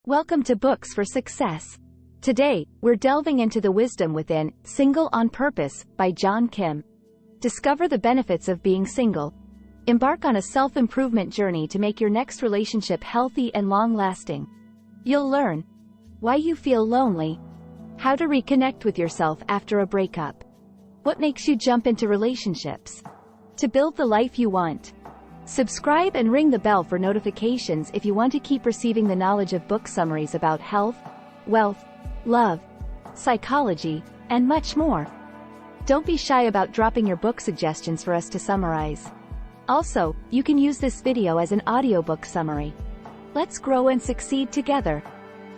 Welcome to Books for Success. Today, we're delving into the wisdom within Single on Purpose by John Kim. Discover the benefits of being single. Embark on a self-improvement journey to make your next relationship healthy and long-lasting. You'll learn why you feel lonely, how to reconnect with yourself after a breakup, what makes you jump into relationships to build the life you want. Subscribe and ring the bell for notifications if you want to keep receiving the knowledge of book summaries about health, wealth, love, psychology, and much more. Don't be shy about dropping your book suggestions for us to summarize. Also, you can use this video as an audiobook summary. Let's grow and succeed together.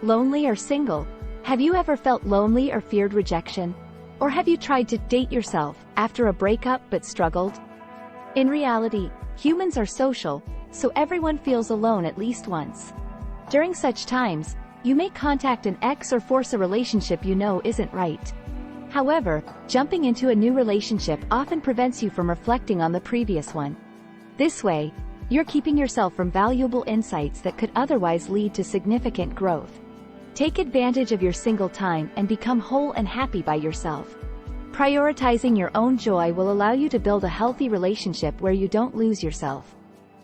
Lonely or single? Have you ever felt lonely or feared rejection? Or have you tried to date yourself after a breakup but struggled? In reality, humans are social, so everyone feels alone at least once. During such times, you may contact an ex or force a relationship you know isn't right. However, jumping into a new relationship often prevents you from reflecting on the previous one. This way, you're keeping yourself from valuable insights that could otherwise lead to significant growth. Take advantage of your single time and become whole and happy by yourself. Prioritizing your own joy will allow you to build a healthy relationship where you don't lose yourself.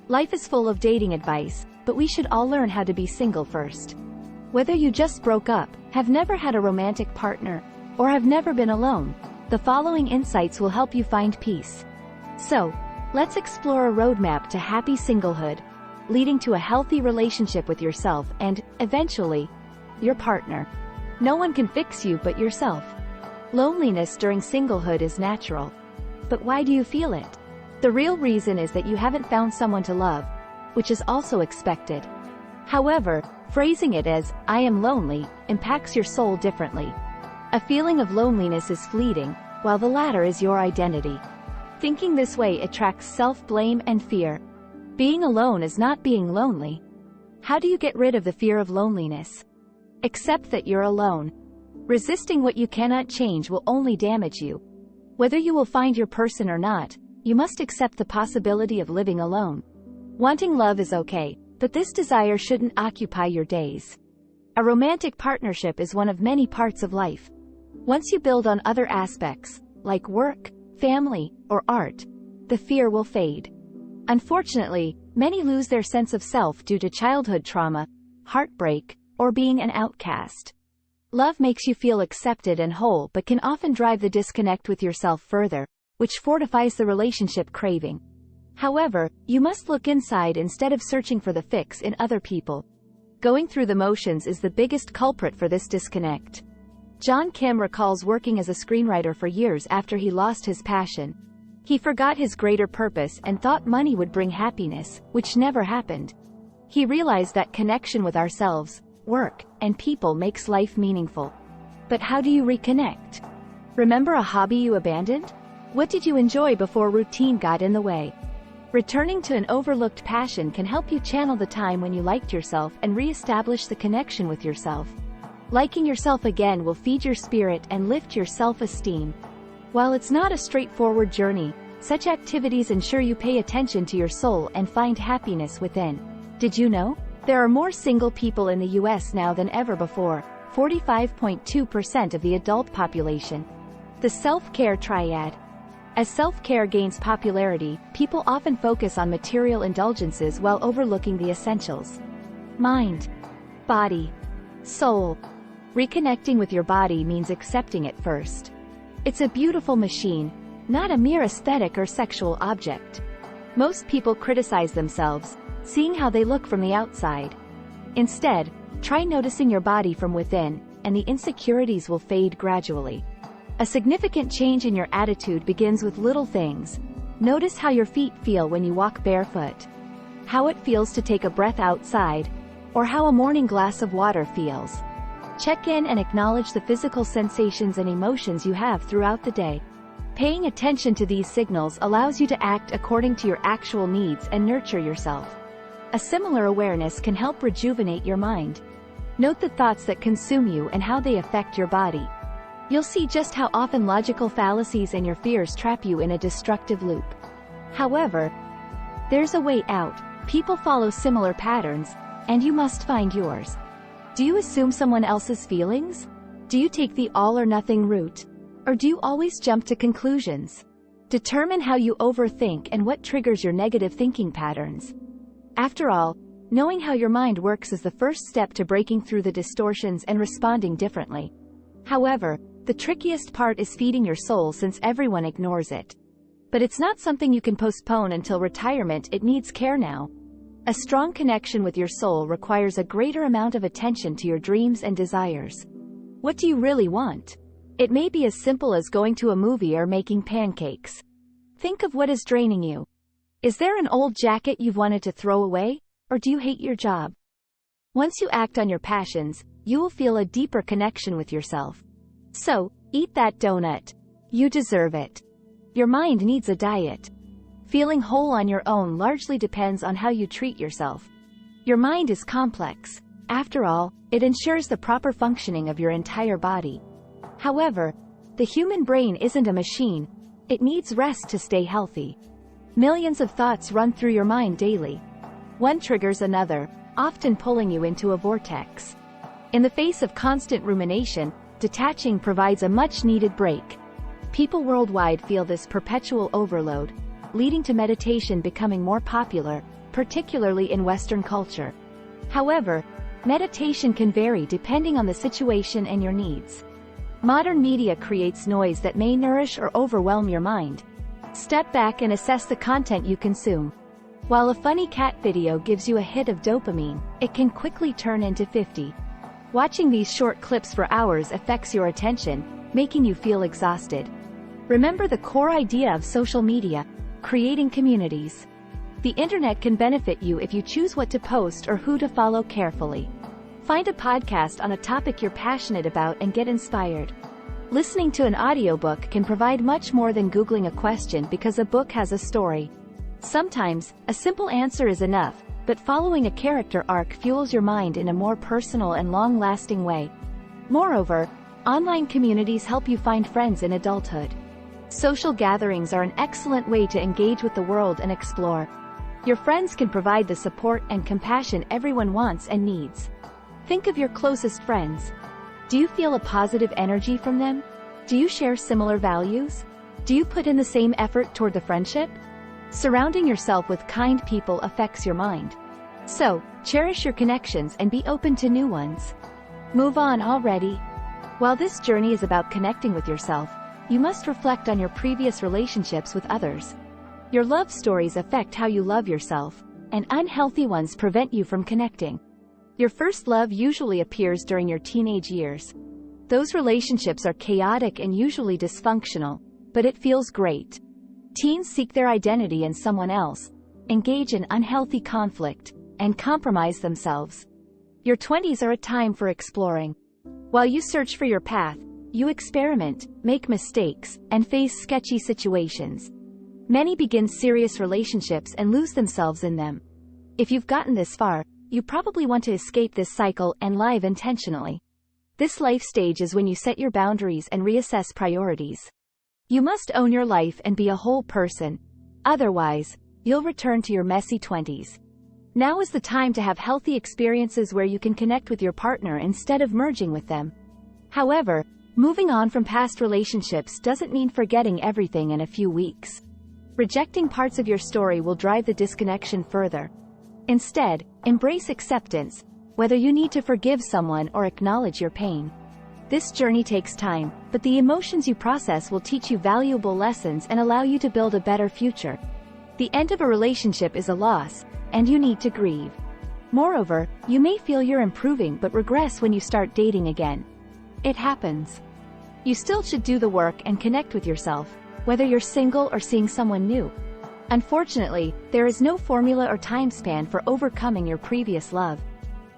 Life is full of dating advice, but we should all learn how to be single first. Whether you just broke up, have never had a romantic partner, or have never been alone, the following insights will help you find peace. So, let's explore a roadmap to happy singlehood, leading to a healthy relationship with yourself and, eventually, your partner. No one can fix you but yourself. Loneliness during singlehood is natural. But why do you feel it? The real reason is that you haven't found someone to love, which is also expected. However, phrasing it as, "I am lonely," impacts your soul differently. A feeling of loneliness is fleeting, while the latter is your identity. Thinking this way attracts self-blame and fear. Being alone is not being lonely. How do you get rid of the fear of loneliness? Accept that you're alone. Resisting what you cannot change will only damage you. Whether you will find your person or not, you must accept the possibility of living alone. Wanting love is okay, but this desire shouldn't occupy your days. A romantic partnership is one of many parts of life. Once you build on other aspects, like work, family, or art, the fear will fade. Unfortunately, many lose their sense of self due to childhood trauma, heartbreak, or being an outcast. Love makes you feel accepted and whole but can often drive the disconnect with yourself further, which fortifies the relationship craving. However, you must look inside instead of searching for the fix in other people. Going through the motions is the biggest culprit for this disconnect. John Kim recalls working as a screenwriter for years after he lost his passion. He forgot his greater purpose and thought money would bring happiness, which never happened. He realized that connection with ourselves, work, and people makes life meaningful. But how do you reconnect? Remember a hobby you abandoned? What did you enjoy before routine got in the way? Returning to an overlooked passion can help you channel the time when you liked yourself and re-establish the connection with yourself. Liking yourself again will feed your spirit and lift your self-esteem. While it's not a straightforward journey, such activities ensure you pay attention to your soul and find happiness within. Did you know? There are more single people in the US now than ever before, 45.2% of the adult population. The self-care triad. As self-care gains popularity, people often focus on material indulgences while overlooking the essentials. Mind, body, soul. Reconnecting with your body means accepting it first. It's a beautiful machine, not a mere aesthetic or sexual object. Most people criticize themselves, seeing how they look from the outside. Instead, try noticing your body from within, and the insecurities will fade gradually. A significant change in your attitude begins with little things. Notice how your feet feel when you walk barefoot, how it feels to take a breath outside, or how a morning glass of water feels. Check in and acknowledge the physical sensations and emotions you have throughout the day. Paying attention to these signals allows you to act according to your actual needs and nurture yourself. A similar awareness can help rejuvenate your mind. Note the thoughts that consume you and how they affect your body. You'll see just how often logical fallacies and your fears trap you in a destructive loop. However, there's a way out. People follow similar patterns, and you must find yours. Do you assume someone else's feelings? Do you take the all or nothing route? Or do you always jump to conclusions? Determine how you overthink and what triggers your negative thinking patterns. After all, knowing how your mind works is the first step to breaking through the distortions and responding differently. However, the trickiest part is feeding your soul, since everyone ignores it. But it's not something you can postpone until retirement, it needs care now. A strong connection with your soul requires a greater amount of attention to your dreams and desires. What do you really want? It may be as simple as going to a movie or making pancakes. Think of what is draining you. Is there an old jacket you've wanted to throw away, or do you hate your job? Once you act on your passions, you will feel a deeper connection with yourself. So, eat that donut. You deserve it. Your mind needs a diet. Feeling whole on your own largely depends on how you treat yourself. Your mind is complex. After all, it ensures the proper functioning of your entire body. However, the human brain isn't a machine. It needs rest to stay healthy. Millions of thoughts run through your mind daily. One triggers another, often pulling you into a vortex. In the face of constant rumination, detaching provides a much-needed break. People worldwide feel this perpetual overload, leading to meditation becoming more popular, particularly in Western culture. However, meditation can vary depending on the situation and your needs. Modern media creates noise that may nourish or overwhelm your mind. Step back and assess the content you consume. While a funny cat video gives you a hit of dopamine, it can quickly turn into 50. Watching these short clips for hours affects your attention, making you feel exhausted. Remember the core idea of social media: creating communities. The internet can benefit you if you choose what to post or who to follow carefully. Find a podcast on a topic you're passionate about and get inspired. Listening to an audiobook can provide much more than Googling a question, because a book has a story. Sometimes, a simple answer is enough, but following a character arc fuels your mind in a more personal and long-lasting way. Moreover, online communities help you find friends in adulthood. Social gatherings are an excellent way to engage with the world and explore. Your friends can provide the support and compassion everyone wants and needs. Think of your closest friends. Do you feel a positive energy from them? Do you share similar values? Do you put in the same effort toward the friendship? Surrounding yourself with kind people affects your mind. So, cherish your connections and be open to new ones. Move on already. While this journey is about connecting with yourself, you must reflect on your previous relationships with others. Your love stories affect how you love yourself, and unhealthy ones prevent you from connecting. Your first love usually appears during your teenage years. Those relationships are chaotic and usually dysfunctional, but it feels great. Teens seek their identity in someone else, engage in unhealthy conflict, and compromise themselves. Your 20s are a time for exploring. While you search for your path, you experiment, make mistakes, and face sketchy situations. Many begin serious relationships and lose themselves in them. If you've gotten this far, you probably want to escape this cycle and live intentionally. This life stage is when you set your boundaries and reassess priorities. You must own your life and be a whole person. Otherwise, you'll return to your messy 20s. Now is the time to have healthy experiences where you can connect with your partner instead of merging with them. However, moving on from past relationships doesn't mean forgetting everything in a few weeks. Rejecting parts of your story will drive the disconnection further. Instead, embrace acceptance, whether you need to forgive someone or acknowledge your pain. This journey takes time, but the emotions you process will teach you valuable lessons and allow you to build a better future. The end of a relationship is a loss, and you need to grieve. Moreover, you may feel you're improving but regress when you start dating again. It happens. You still should do the work and connect with yourself, whether you're single or seeing someone new. Unfortunately, there is no formula or time span for overcoming your previous love.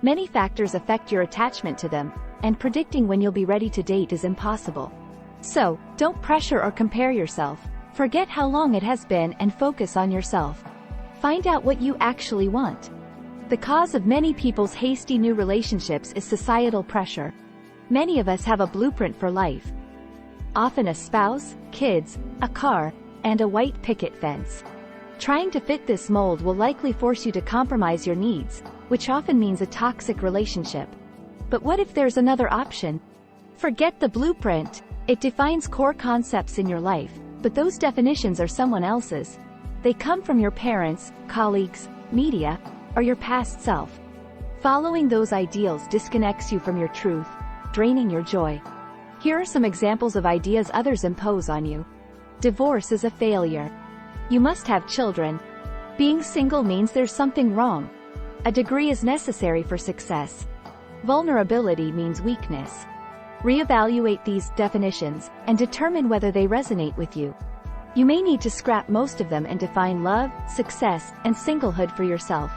Many factors affect your attachment to them, and predicting when you'll be ready to date is impossible. So, don't pressure or compare yourself. Forget how long it has been and focus on yourself. Find out what you actually want. The cause of many people's hasty new relationships is societal pressure. Many of us have a blueprint for life. Often a spouse, kids, a car, and a white picket fence. Trying to fit this mold will likely force you to compromise your needs, which often means a toxic relationship. But what if there's another option? Forget the blueprint. It defines core concepts in your life, but those definitions are someone else's. They come from your parents, colleagues, media, or your past self. Following those ideals disconnects you from your truth, draining your joy. Here are some examples of ideas others impose on you. Divorce is a failure. You must have children. Being single means there's something wrong. A degree is necessary for success. Vulnerability means weakness. Reevaluate these definitions and determine whether they resonate with you. You may need to scrap most of them and define love, success, and singlehood for yourself.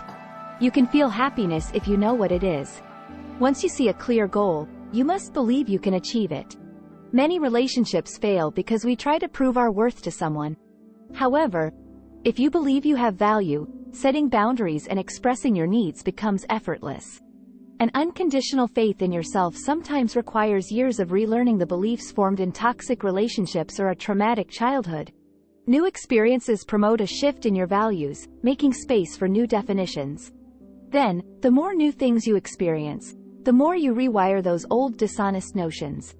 You can feel happiness if you know what it is. Once you see a clear goal, you must believe you can achieve it. Many relationships fail because we try to prove our worth to someone. However, if you believe you have value, setting boundaries and expressing your needs becomes effortless. An unconditional faith in yourself sometimes requires years of relearning the beliefs formed in toxic relationships or a traumatic childhood. New experiences promote a shift in your values, making space for new definitions. Then, the more new things you experience, the more you rewire those old dishonest notions.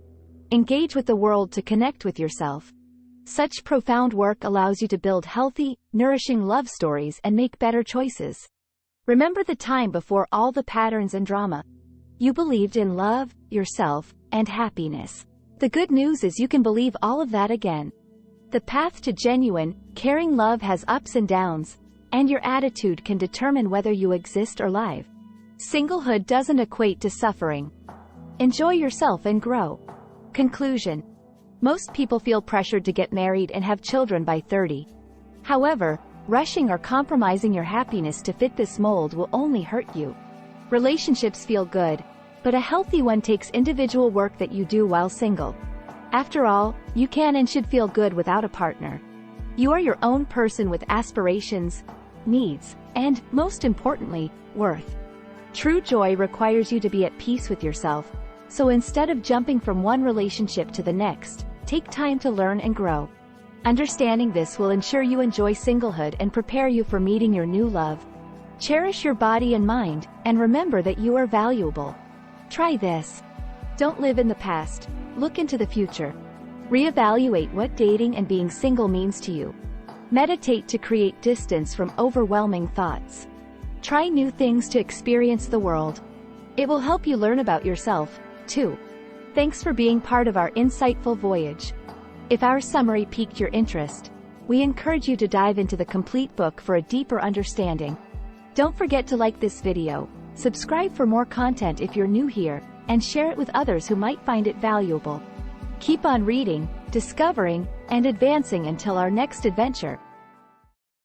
Engage with the world to connect with yourself. Such profound work allows you to build healthy, nourishing love stories and make better choices. Remember the time before all the patterns and drama. You believed in love, yourself, and happiness. The good news is you can believe all of that again. The path to genuine, caring love has ups and downs, and your attitude can determine whether you exist or live. Singlehood doesn't equate to suffering. Enjoy yourself and grow. Conclusion. Most people feel pressured to get married and have children by 30. However, rushing or compromising your happiness to fit this mold will only hurt you. Relationships feel good, but a healthy one takes individual work that you do while single. After all, you can and should feel good without a partner. You are your own person with aspirations, needs, and, most importantly, worth. True joy requires you to be at peace with yourself, so instead of jumping from one relationship to the next, take time to learn and grow. Understanding this will ensure you enjoy singlehood and prepare you for meeting your new love. Cherish your body and mind, and remember that you are valuable. Try this. Don't live in the past. Look into the future. Reevaluate what dating and being single means to you. Meditate to create distance from overwhelming thoughts. Try new things to experience the world. It will help you learn about yourself, too. Thanks for being part of our insightful voyage. If our summary piqued your interest, we encourage you to dive into the complete book for a deeper understanding. Don't forget to like this video, subscribe for more content if you're new here, and share it with others who might find it valuable. Keep on reading, discovering, and advancing until our next adventure.